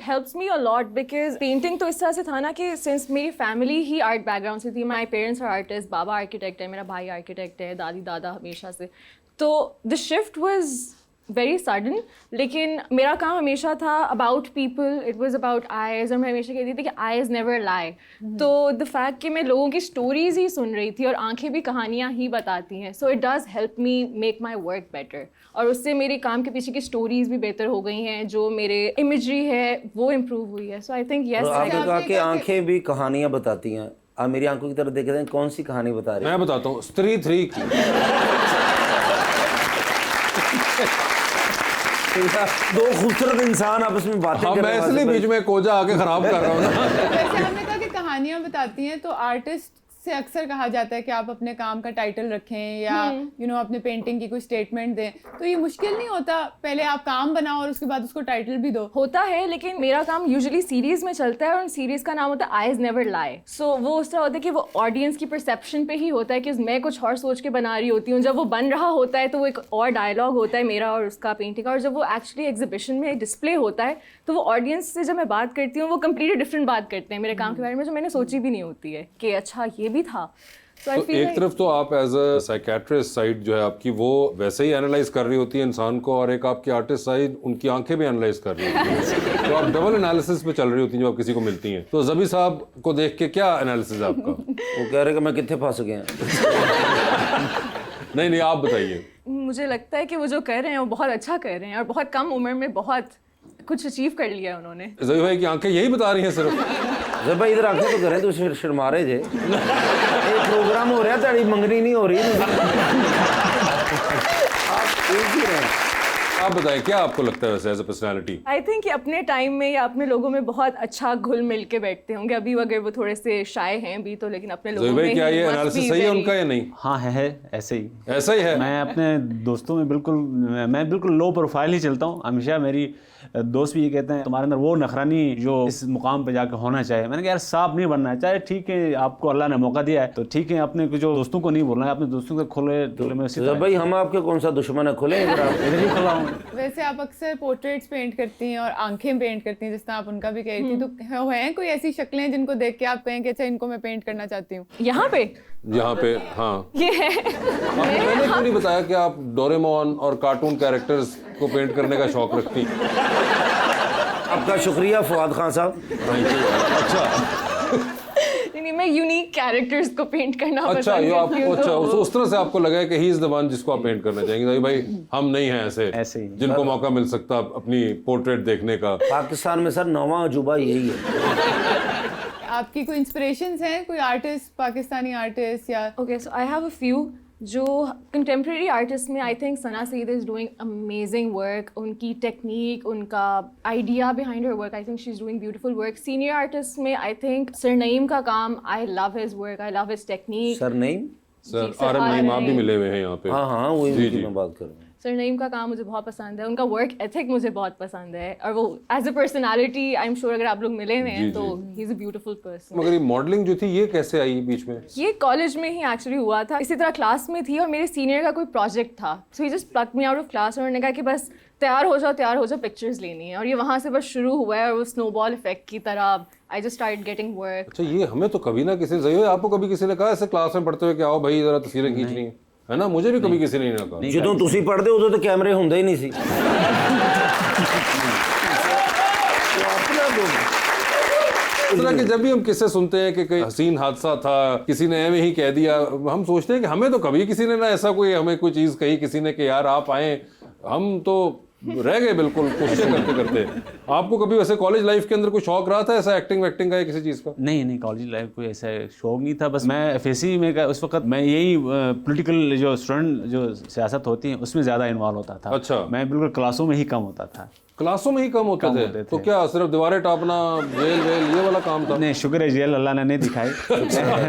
helps me a lot because painting तो इस तरह से था ना कि since मेरी family ही art background से थी, my parents are artists, Baba architect है, मेरा भाई architect है, दादी दादा हमेशा से, तो the shift was very sudden, लेकिन मेरा काम हमेशा था about people, it was about eyes, और मैं हमेशा कहती थी कि eyes never lie. तो the fact कि मैं लोगों की stories ही सुन रही थी और आंखें भी कहानियाँ ही बताती हैं, so it does help me make my work better. और उससे मेरे काम के पीछे की stories भी बेहतर हो गई हैं, जो मेरे imagery है वो improve हुई है. So I think yes. आपने कहा कि आंखें भी कहानियाँ बताती हैं. आप मेरी आंखों की तरफ देखते हैं, कौन सी कहानी बता रही हैं? मैं बताता हूँ, स्त्री 3 की. दो खूबसूरत इंसान आपस में बातें कर रहे हैं. मैं इसलिए बीच में कोजा आके खराब कर रहा हूँ ना. वैसे आपने कहा कि कहानियां बताती हैं, तो आर्टिस्ट से अक्सर कहा जाता है कि आप अपने काम का टाइटल रखें या अपने पेंटिंग की कोई स्टेटमेंट दें, तो ये मुश्किल नहीं होता? पहले आप काम बनाओ और उसके बाद उसको टाइटल भी दो. होता है, लेकिन मेरा काम यूजुअली सीरीज में चलता है और सीरीज का नाम होता है आईज नेवर लाई. सो वो उस तरह होता है कि वो ऑडियंस की परसेप्शन पे ही होता है कि मैं कुछ और सोच के बना रही होती हूँ. जब वो बन रहा होता है तो वो एक और डायलॉग होता है मेरा और उसका पेंटिंग का, और जब वो एक्चुअली एग्जीबिशन में डिस्प्ले होता है तो वो ऑडियंस से जब मैं बात करती हूँ वो कम्प्लीटली डिफरेंट बात करते हैं मेरे काम के बारे में, जो मैंने सोची भी नहीं होती है कि अच्छा ये भी था. तो एक तरफ तो आप एज अ साइकेट्रिस्ट साइड जो है आपकी वो वैसे ही एनालाइज कर रही होती है इंसान को, और एक आपकी आर्टिस्ट साइड उनकी आंखें भी एनालाइज कर रही होती हैं. तो आप डबल एनालिसिस पे चल रही होती हैं जब आप किसी को मिलती हैं. तो ज़बी साहब को देख के क्या एनालिसिस है आपका? वो कह रहे कि मैं कितने फंस गया. नहीं आप बताइए. मुझे लगता है कि वो जो कर रहे हैं वो बहुत अच्छा कर रहे हैं और बहुत कम उम्र में बहुत कुछ अचीव कर लिया उन्होंने. ज़बी भाई की आंखें यही बता रही हैं सिर्फ. जब भाई इधर आके तो करें तो शर्मा रहे जे. एक प्रोग्राम हो रहा है, ताड़ी मंगनी नहीं हो रही. आप एक ही रहे. आप बताएं क्या आपको लगता है वैसे as a personality? I think अपने टाइम में या अपने लोगों में बहुत अच्छा घुल मिल के बैठते होंगे. अभी अगर वो थोड़े से शाय हैं भी तो, लेकिन अपने लोगों में क्या ये एनालिसिस सही है उनका या नहीं? हाँ है ऐसे ही. ऐसा ही है. मैं अपने दोस्तों में बिल्कुल लो प्रोफाइल ही चलता हूँ. हमेशा मेरी दोस्त भी ये कहते हैं तुम्हारे अंदर वो नखरानी जो इस मुकाम पे जाकर होना चाहिए. मैंने कहा यार साफ नहीं बनना है. चाहे ठीक है आपको अल्लाह ने मौका दिया है तो ठीक है, अपने जो दोस्तों को नहीं बोलना है, अपने दोस्तों को खोले में. भाई हम आपके कौन सा दुश्मन है, खोले इधर ही खुला हूँ. वैसे आप अक्सर पोर्ट्रेट्स पेंट करती हैं और आंखें पेंट करती हैं, जिस तरह आप उनका भी कह रही थी, तो हैं कोई ऐसी शक्लें जिनको देख के आप कहें कि अच्छा इनको मैं पेंट करना चाहती हूँ? यहाँ पे हाँ ये है. मैंने क्यों नहीं बताया कि आप डोरेमोन और कार्टून कैरेक्टर्स को पेंट करने का शौक रखती? आपका शुक्रिया फवाद खान साहब. अच्छा नहीं, मैं यूनिक कैरेक्टर्स को पेंट करना अच्छा ये आपको अच्छा उस तरह से आपको लगा है कि ही इज द वन जिसको आप पेंट करना चाहेंगे. भाई हम नहीं हैं ऐसे ही जिनको मौका मिल सकता अपनी पोर्ट्रेट देखने का. पाकिस्तान में सर 9वां अजूबा यही है. आपकी कोई इंस्पिरेशंस हैं, कोई आर्टिस्ट, पाकिस्तानी आर्टिस्ट या? Okay, so I have a few. जो कंटेम्प्रेरी आर्टिस्ट में I think Sana Saeed is doing amazing work. उनकी टेक्निक, उनका idea behind her work, I think she is doing beautiful work. Senior artist में I think सरनईम का काम, I love his work, I love his technique. सरनईम sir RM Naeem आप भी मिले हुए हैं यहाँ पे. हाँ वही मैं बात कर रहा हूँ. सरनईम का काम मुझे बहुत पसंद है, उनका वर्क एथिक मुझे बहुत पसंद है, और वो as a personality I am sure अगर आप लोग मिले हुए हैं तो he is a beautiful person. मगर ये मॉडलिंग जो थी ये कैसे आई बीच में? ये कॉलेज में ही एक्चुअली हुआ था. इसी तरह क्लास में थी और मेरे सीनियर का कोई प्रोजेक्ट था, so he just plucked me out of class और उन्होंने कहा कि बस तैयार हो जाओ, पिक्चर्स लेनी है. और ये वहाँ से बस शुरू हुआ है, और वो स्नोबॉल इफेक्ट की तरह I just started getting work. अच्छा ये हमें तो कभी ना किसी ने, आपको कभी किसी ने कहा ऐसे क्लास में पढ़ते हुए कि आओ भाई जरा तस्वीरें खींचनी है ना? मुझे भी कभी किसी ने नहीं कहा. ਜਦੋਂ ਤੁਸੀਂ ਪੜਦੇ ਉਦੋਂ ਤਾਂ ਕੈਮਰੇ ਹੁੰਦੇ ਹੀ ਨਹੀਂ ਸੀ. इस तरह के जब भी हम किस्से सुनते हैं कि कोई हसीन हादसा था, किसी ने एवं ही कह दिया, हम सोचते हैं कि हमें तो कभी किसी ने ना ऐसा कोई हमें कोई चीज़ कही किसी ने कि यार आप आए, हम तो रह गए बिल्कुल कोशिशें करते करते. आपको कभी वैसे कॉलेज लाइफ के अंदर कोई शौक रहा था ऐसा एक्टिंग वैक्टिंग का या किसी चीज़ का? नहीं कॉलेज लाइफ कोई ऐसा शौक नहीं था. बस मैं एफएससी में उस वक्त मैं यही पॉलिटिकल जो स्टूडेंट जो सियासत होती है उसमें ज़्यादा इन्वॉल्व होता था. अच्छा. मैं बिल्कुल क्लासों में ही कम होता था. क्लासों में ही कम होते थे? तो क्या सिर्फ दीवारें टापना, जेल वेल ये वाला काम था? नहीं शुक्र है जेल अल्लाह ने नहीं दिखाई.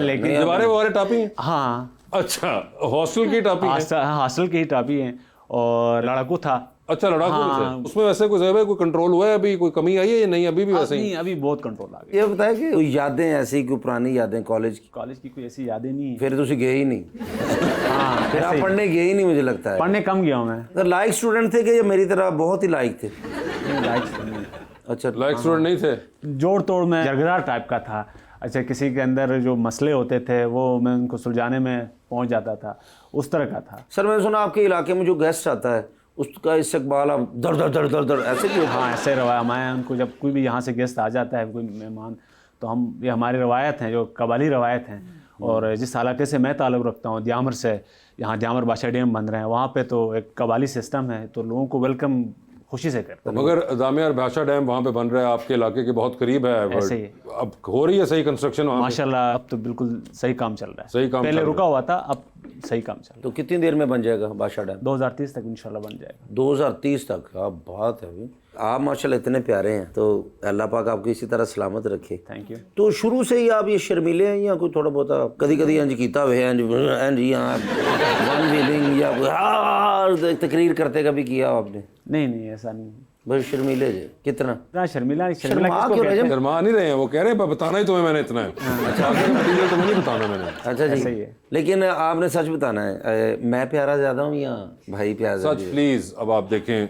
लेकिन दीवारें टापी हैं? हाँ. अच्छा हॉस्टल की टापी है? हॉस्टल की टापी है. और लड़ाकू था. अच्छा लड़ाकू हाँ. उसमें वैसे कोई कंट्रोल हुआ है, अभी कोई कमी आई है या नहीं? अभी भी वैसे ही? अभी बहुत कंट्रोल आ गया. ये बताया कि यादें ऐसी कोई पुरानी यादें कॉलेज की कोई ऐसी यादें नहीं. फिर तुसी गए ही नहीं. हाँ फिर आप पढ़ने गए ही नहीं. मुझे लगता है पढ़ने कम गया हूँ मैं. लाइक स्टूडेंट थे कि ये मेरी तरह बहुत ही लाइक थे? अच्छा लाइक स्टूडेंट नहीं थे? जोड़ तोड़ में जरगदार टाइप का था। अच्छा, किसी के अंदर जो मसले होते थे वो मैं उनको सुलझाने में पहुंच जाता था, उस तरह का था। सर मैंने सुना आपके इलाके में जो गेस्ट आता है उसका इस्तकबाल आप दर दर दर दर दर ऐसे क्यों? हाँ, ऐसे रवायत हमारे यहाँ उनको, जब कोई भी यहाँ से गेस्ट आ जाता है, कोई मेहमान, तो हम, ये हमारी रवायत हैं, जो कबाली रवायत हैं। और जिस इलाके से मैं ताल्लुक़ रखता हूँ, द्यामर से, यहाँ द्यामर बादशाह डैम बन रहे हैं, वहाँ पे तो एक कबाली सिस्टम है, तो लोगों को वेलकम खुशी से करते हैं। मगर दामियार बादशाह डैम वहाँ पे बन रहा है, आपके इलाके के बहुत करीब है। ऐसे ही। अब हो रही है सही कंस्ट्रक्शन वहाँ पे? माशाल्लाह अब तो बिल्कुल सही काम चल रहा है। सही काम पहले चल रहा रुका हुआ था, अब सही काम चल रहा तो कितनी देर में बन जाएगा बादशाह डैम? है। 2030 तक इंशाल्लाह बन जाएगा। 2030 तक? आप बात है भाई, आप माशाल्लाह इतने प्यारे हैं, तो अल्लाह पाक आपको इसी तरह सलामत रखे। Thank you. तो शुरू से ही आप ये शर्मीले हैं या कोई थोड़ा बहुत कभी कभी इंज कीता हुआ है, इंज यहाँ वन व्हीलिंग या कोई हाँ तकरीर करते कभी किया आपने? नहीं ऐसा नहीं, बस शर्मीले जे कितना? इतना शर्मिला शर्मा किसको क्यों कहते हैं? शर्मा नहीं रहे हैं, वो कह रहे हैं बताना ही तुम्हें मैंने इतना है। अच्छा, मटीरियल तुम्हें नहीं बताना मैंने। अच्छा जी, सही है। लेकिन आपने सच बताना है, मैं प्यारा ज्यादा हूँ या भाई प्यारा सच प्लीज। अब आप देखें,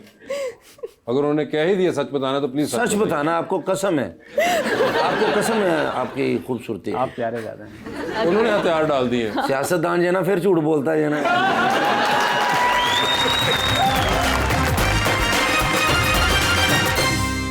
अगर उन्होंने कह ही दिया सच बताना तो प्लीज सच बताना, आपको कसम है, आपको कसम है आपकी खूबसूरती। आप प्यारे ज़्यादा हैं। उन्होंने हथियार डाल दिए। सियासतदान जो है ना फिर झूठ बोलता है ना।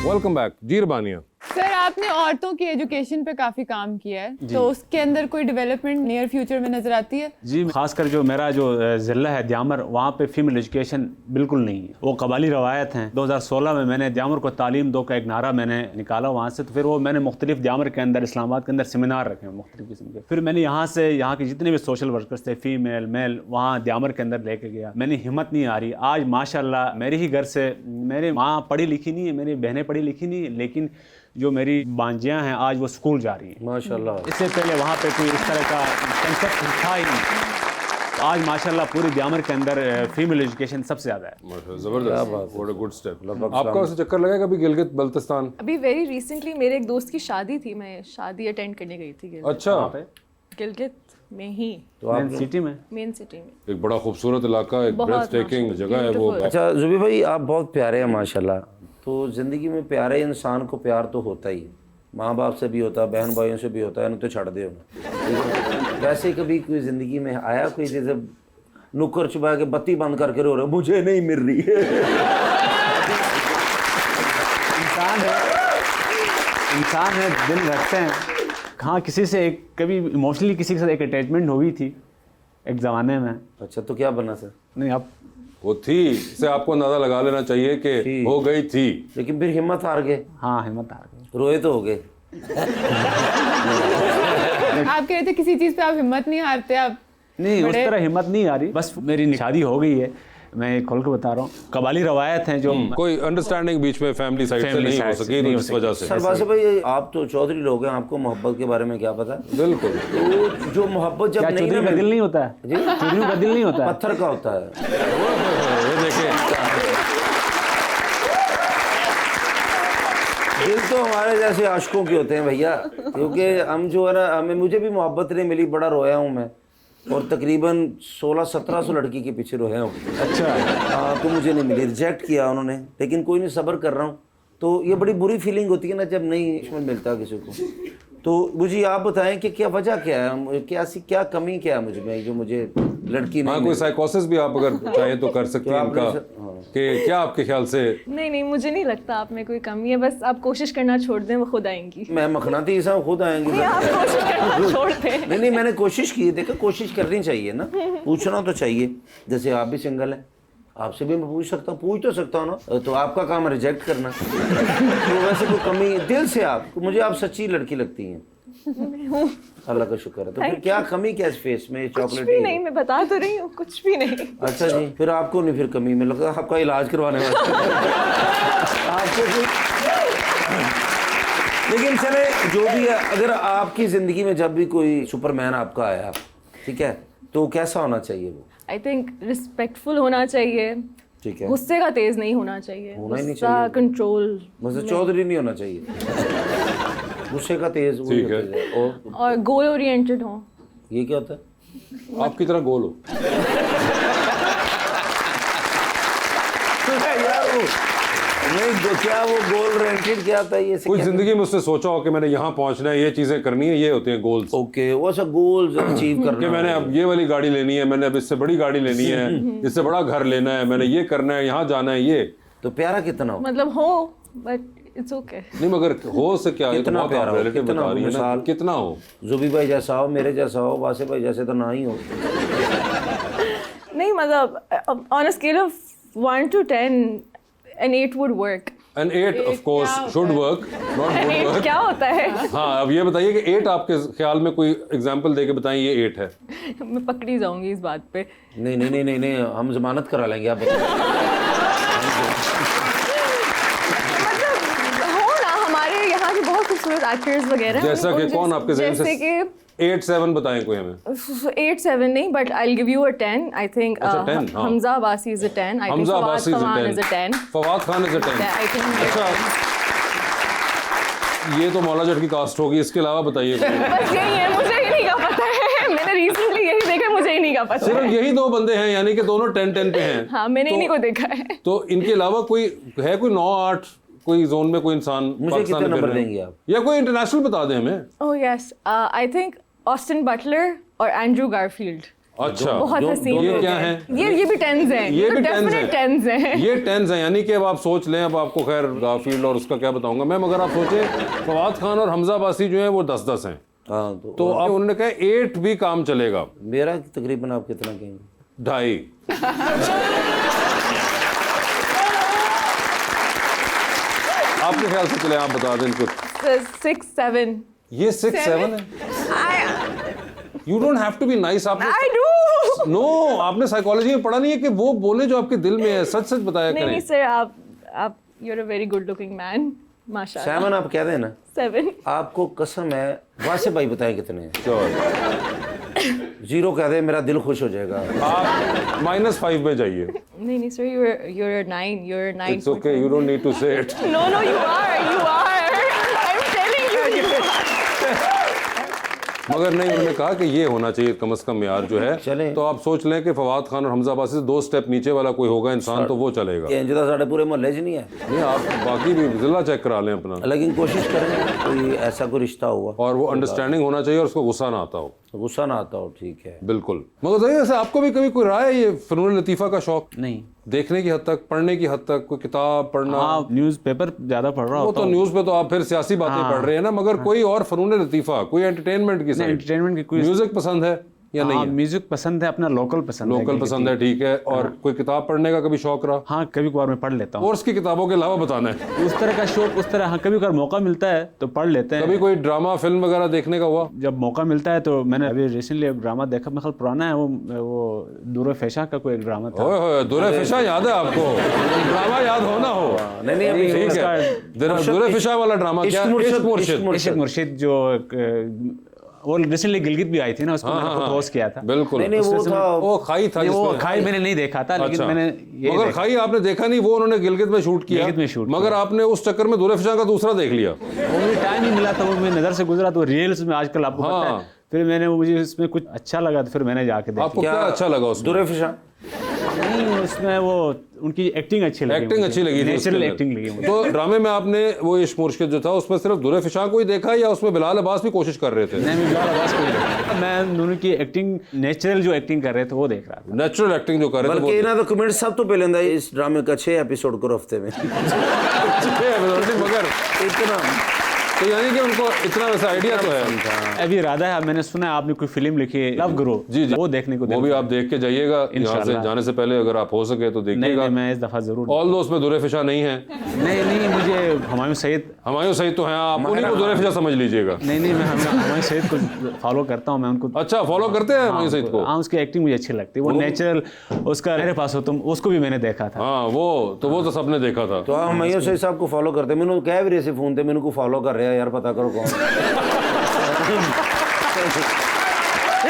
वेलकम बैक जी रबानिया। सर, आपने औरतों की एजुकेशन पे काफी काम किया है, तो उसके अंदर कोई डेवलपमेंट नियर फ्यूचर में नजर आती है? जी, खासकर जो मेरा जो ज़िला है द्यामर, वहाँ पे फीमेल एजुकेशन बिल्कुल नहीं है। वो कबाली रवायत हैं। 2016 में मैंने द्यामर को तालीम दो का एक नारा मैंने निकाला वहाँ से, तो फिर वो मैंने मुख्तलिफ द्यामर के अंदर, इस्लामाबाद के अंदर सेमिनार रखे हैं मुख्तलिफ किस्म के। फिर मैंने यहाँ से, यहाँ के जितने भी सोशल वर्कर्स थे, फीमेल मेल, वहाँ द्यामर के अंदर लेके गया। मैंने हिम्मत नहीं आ रही। आज माशाल्लाह मेरे ही घर से, मेरी माँ पढ़ी लिखी नहीं है, मेरी बहनें पढ़ी लिखी नहीं है, लेकिन जो मेरी बांजियाँ हैं आज वो स्कूल जा रही हैं। माशाल्लाह। इससे पहले वहाँ पे कोई इस तरह का कंसेप्ट था ही नहीं। आज माशाल्लाह पूरी द्यामर के अंदर फीमेल एजुकेशन सबसे ज़्यादा है। जबरदस्त, व्हाट अ गुड स्टेप। आपका वैसे चक्कर लगा कभी गिलगित बल्तिस्तान? अभी वेरी रिसेंटली मेरे एक दोस्त की शादी थी, मैं शादी अटेंड करने गई थी अच्छा, गिलगित में ही, तो आप सिटी में, मेन सिटी में। एक बड़ा खूबसूरत इलाका, एक बहुत ब्रेथ टेकिंग माशाल्लाह, जगह है वो। अच्छा जुबी भाई, आप बहुत प्यारे हैं माशाल्लाह। तो ज़िंदगी में प्यारे इंसान को प्यार तो होता ही, माँ बाप से भी होता है, बहन भाइयों से भी होता है, तो छड़ दे। वैसे कभी कोई ज़िंदगी में आया कोई जैसे नुक्कर छुपा के बत्ती बंद करके रो रहे मुझे नहीं मिल रही है? इंसान है, दिल रखते हैं। हाँ, किसी से एक कभी इमोशनली किसी के साथ एक अटैचमेंट हुई थी एक ज़माने में। अच्छा, तो क्या बना सर? नहीं, अब वो थी, इससे आपको अंदाजा लगा लेना चाहिए कि हो गई थी। लेकिन फिर हिम्मत हार गए? हाँ, हिम्मत हार गई। रोए तो हो गए? आप कह रहे थे किसी चीज पे आप हिम्मत नहीं हारते, आप नहीं, उस तरह हिम्मत नहीं आ रही। बस मेरी शादी हो गई है, मैं खोल के बता रहा हूँ। कबाली रवायत हैं जो कोई अंडरस्टैंडिंग बीच में फैमिली साइड से नहीं हो सकी, इस वजह से। सर बादशाह भाई, आप तो चौधरी लोग हैं, आपको मोहब्बत के बारे में क्या पता? बिल्कुल। तो जो मोहब्बत जब क्या नहीं चौधरी ना का दिल नहीं होता है? चौधरी का दिल नहीं होता है? पत्थर का होता है। ये देखिए, दिल तो हमारे जैसे आशिकों के होते हैं भैया, क्योंकि हम जो है ना, हमें, मुझे भी मोहब्बत नहीं मिली, बड़ा रोया हूँ मैं, और तकरीबन 1600-1700 लड़की के पीछे रोया हूँ। अच्छा। हाँ, तो मुझे नहीं मिली, रिजेक्ट किया उन्होंने, लेकिन कोई नहीं, सब्र कर रहा हूँ। तो ये बड़ी बुरी फीलिंग होती है ना जब नहीं इसमें मिलता किसी को। तो मुझे आप बताएं कि क्या वजह क्या है, क्या कमी क्या है मुझ में जो मुझे लड़की नहीं? हाँ, कोई साइकोसिस भी आप अगर चाहें तो कर सकते हैं इनका, कि क्या आपके ख्याल से? नहीं, मुझे नहीं लगता आप में कोई कमी है, बस आप कोशिश करना छोड़ दें, वो खुद आएंगी। मैं मखनाती साहब खुद आएंगी। नहीं, आप कोशिश करना छोड़ दें। नहीं, मैंने कोशिश की, देखा कोशिश करनी चाहिए ना, पूछना तो चाहिए। जैसे आप भी सिंगल हैं, आपसे भी मैं पूछ सकता हूँ, पूछ तो सकता हूँ ना, तो आपका काम है रिजेक्ट करना। तो वैसे कोई कमी दिल से मुझे आप सच्ची लड़की लगती हैं। अल्लाह का शुक्र है। तो फिर क्या कमी क्या इस फेस में? कुछ भी नहीं, मैं बता तो रही हूँ, कुछ भी नहीं। अच्छा जी, फिर आपको नहीं फिर कमी में लगा, आपका इलाज करवाने वाला आपको लेकिन चले जो भी है, अगर आपकी ज़िंदगी में जब भी कोई सुपरमैन आपका आया, ठीक है, तो कैसा होना चाहिए वो? आई थिंक रिस्पेक्टफुल होना चाहिए, ठीक है, गुस्से का तेज नहीं होना चाहिए, होना ही नहीं गुस्सा चाहिए। कंट्रोल, मतलब चौधरी नहीं होना चाहिए, गुस्से का तेज वही ठीक है। होता है। और गोल ओरिएंटेड हो। ये क्या होता है? आपकी तरह गोल हो। यार वो नहीं जो क्या वो गोल रेंटेड क्या होता है ये कुछ जिंदगी में उसने सोचा हो कि मैंने यहाँ पहुंचना है, ये चीजें करनी है, ये होते हैं गोल्स। ओके वो सब गोल्स अचीव कि करना मैंने अब ये वाली गाड़ी लेनी है, मैंने अब इससे बड़ी गाड़ी लेनी है, इससे बड़ा घर लेना है, मैंने ये करना है, यहाँ जाना है, ये। तो प्यारा कितना हो मतलब हो बट इट्स ओके। नहीं मगर हो से क्या, ये तो कितना बहुत प्यारा आप हो, रिलेटिव कितना बता हो, रही है ना, मिसाल? कितना हो। जुबी भाई जैसा हो, मेरे जैसा हो, वासे भाई जैसे तो ना ही हो। नहीं मतलब on a scale of 1 to 10 an 8 would work। And 8 of course should work, not An would 8 work. क्या होता है? हाँ अब ये बताइए कि 8 आपके ख्याल में कोई एग्जांपल दे के बताएं ये 8 है। मैं पकड़ी जाऊंगी इस बात पे। नहीं नहीं नहीं नहीं नहीं हम जमानत करा लेंगे आप बताओ। हो ना हमारे यहाँ के बहुत खूबसूरत एक्टर्स वगैरह हैं, जैसा कि उन कौन आपके ज़हन से? जैसे कि 8-7 बताएं कोई हमें। 8-7 नहीं but I'll give you a 10 I think। अच्छा, 10, हाँ। Hamza Abbasi is a 10 I think Hamza Fawad Abbasi Khan is is a 10 Fawad Khan is a 10। I think अच्छा ये तो मौला जट की कास्ट होगी, इसके अलावा बताइए कोई। बस यही है, मुझे ही नहीं का पता है। मैंने रिसेंटली यही देखा, मुझे ही नहीं का पता सिर्फ है। यही 2 बंदे हैं, यानी कि दोनों 10-10 पे हैं। हाँ मैंने तो- इन्हीं को देखा है। तो इनके अलावा कोई है, कोई 9-8 कोई जोन में कोई इंसान मुझे पाकिस्तान कितने में नंबर फिर रहे देंगे हैं? आप? या कोई इंटरनेशनल बता दें हमें। Oh yes I think Austin Butler और एंड्रू गारफील्ड अच्छा बहुत जो- हसीन ये लोग क्या हैं। हैं? ये भी 10s हैं। ये भी 10s डेफिनेट 10s हैं। ये 10s हैं, यानी कि अब आप सोच लें, अब आपको खैर गाफील्ड और उसका क्या बताऊंगा मैं, मगर आप सोचें फवाद खान और हमजा अब्बासी जो हैं वो 10-10 हैं। हाँ तो अब उन्होंने कहा 8 भी काम चलेगा। मेरा तकरीबन आप कितना कहेंगे? 2.5 आपके ख्याल से चले, आप बता दें कुछ। 6-7 ये 6-7 है। You don't have to be nice. आपने I do। नो आपने साइकोलॉजी में पढ़ा नहीं है कि वो बोले जो आपके दिल में है, सच सच बताया नहीं करें। नहीं सर आप you're a very good looking man माशाल्लाह। 7 आप कह दें ना। 7 आपको कसम है, वासे भाई बताएं कितने हैं? चलो 0 कह दे, मेरा दिल खुश हो जाएगा। आप -5 में जाइए। नहीं sir you're a 9 you're a 9 it's okay, you don't need to say it. No you are I'm telling you मगर नहीं, उन्होंने कहा कि ये होना चाहिए कम से कम यार जो है। चलें। तो आप सोच लें कि फवाद खान और हमजा अब्बासी से 2 स्टेप नीचे वाला कोई होगा इंसान तो वो चलेगा। ये इंजदा साढ़े पूरे मोहल्ले च नहीं है, नहीं आप बाकी भी जिला चेक करा लें अपना, लेकिन कोशिश करें कोई ऐसा कोई रिश्ता हुआ और वो अंडरस्टैंडिंग होना चाहिए और उसको गुस्सा ना आता हो। गुस्सा ना आता हो, ठीक है। बिल्कुल। मगर सही वैसे आपको भी कभी कोई रहा है ये फनून लतीफ़ा का शौक? नहीं। देखने की हद तक, पढ़ने की हद तक, कोई किताब पढ़ना? हाँ न्यूज़पेपर ज़्यादा पढ़ रहा वो होता तो हूँ। न्यूज़ पे तो आप फिर सियासी बातें पढ़ रहे हैं ना, मगर कोई और फनून लतीफ़ा, कोई एंटरटेनमेंट की साइड? एंटरटेनमेंट की कोई म्यूजिक पसंद है या नहीं हाँ है? म्यूजिक पसंद है, अपना लोकल पसंद है। लोकल पसंद है, ठीक है। और कोई किताब पढ़ने का कभी शौक रहा? हाँ कभी कभार मैं पढ़ लेता हूँ। कोर्स की किताबों के अलावा बताना है। उस तरह का शौक, उस तरह हाँ कभी कभार मौका मिलता है तो पढ़ लेते हैं। कभी कोई ड्रामा फिल्म वगैरह देखने का हुआ? जब मौका मिलता है तो मैंने अभी रिसेंटली एक ड्रामा देखा, मेरे ख्याल पुराना है वो दूर फेशा का कोई एक ड्रामा था। ओए होए, दुरे फिशा याद है आपको? ड्रामा याद हो ना हो, नहीं नहीं अभी ठीक उसका है। दुरे फिशा वाला ड्रामा क्या? इश्क मुर्शिद। इश्क मुर्शिद जो वो रिसेंटली गिलगित भी आई थी ना, उसको मैंने पोस्ट किया था। बिल्कुल। नहीं नहीं वो था वो खाई था नहीं, वो जिसमें। खाई मैंने नहीं देखा था, लेकिन अच्छा। मैंने ये मगर देखा। खाई आपने देखा नहीं, वो उन्होंने गिलगित में शूट किया। गिलगित में शूट मगर आपने उस चक्कर में दुरे फिशा का दूसरा देख लिया। वो मुझे टाइम ही मिला था, वो मेरी नज़र से गुजरा। तो रील्स में आजकल आपको पता हाँ। है, फिर मैंने मुझे इसमें कुछ अच्छा लगा तो फिर मैंने जाके देखा। आपको क्या अच्छा लगा उसमें? दुरे फिशा नहीं उसमें वो उनकी एक्टिंग अच्छी लगी, एक्टिंग अच्छी लगी थी उसके नेचुरल अंदर। एक्टिंग लगी मुझे। तो ड्रामे में आपने वो इश्क मुर्शिद जो था उसमें सिर्फ दुरे फिशा को ही देखा या उसमें बिलाल अब्बास भी कोशिश कर रहे थे? नहीं मैं बिलाल अब्बास को ही देखा। मैं दोनों की एक्टिंग, नेचुरल जो एक्टिंग कर रहे थे वो देख रहा था। नेचुरल एक्टिंग जो कर रहे थे बल्कि ना तो कमेंट सब तो पहले था इस ड्रामे का 6 एपिसोड करो हफ्ते में। मगर इतना तो यानी कि उनको इतना वैसा आइडिया तो है। अभी इरादा है, मैंने सुना है आपने कोई फिल्म लिखी है लव गुरु, जी जी, वो देखने को वो भी आप देख के जाइएगा यहाँ से इंशाल्लाह। जाने से पहले, अगर आप हो सके तो नहीं देखिएगा। नहीं मैं इस दफ़ा ज़रूर। ऑल दो उसमें दुरे फिशा नहीं है। नहीं नहीं मुझे हुमायूं सईद, हमायूं सईद तो हैं, आप उन्हीं को दुरे फिशा समझ लीजिएगा। नहीं नहीं मैं हुमायूं सईद को फॉलो करता हूँ, मैं उनको। अच्छा फॉलो करते हैं हुमायूं सईद को? हाँ उसकी एक्टिंग मुझे अच्छी लगती है, वो नेचुरल उसका मेरे पास हो तुम, उसको भी मैंने देखा था। हाँ वो तो सबने देखा था। तो आप मयूर सही साहब को फॉलो करते, मैंने कह भी रहे थे फोन पे, मैंने को फॉलो कर रहा है यार, पता करो कौन।